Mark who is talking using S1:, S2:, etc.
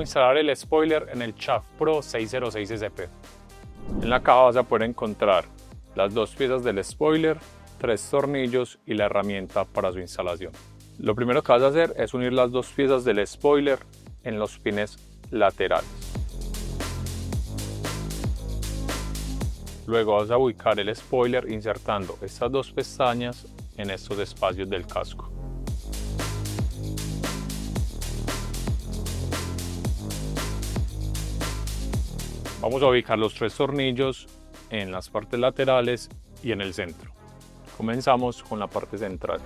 S1: instalar el spoiler en el Shaft Pro 606 SP. En la caja vas a poder encontrar las dos piezas del spoiler, 3 tornillos y la herramienta para su instalación. Lo primero que vas a hacer es unir las dos piezas del spoiler en los pines laterales. Luego vas a ubicar el spoiler insertando estas dos pestañas en estos espacios del casco. Vamos a ubicar los 3 tornillos en las partes laterales y en el centro. Comenzamos con la parte central.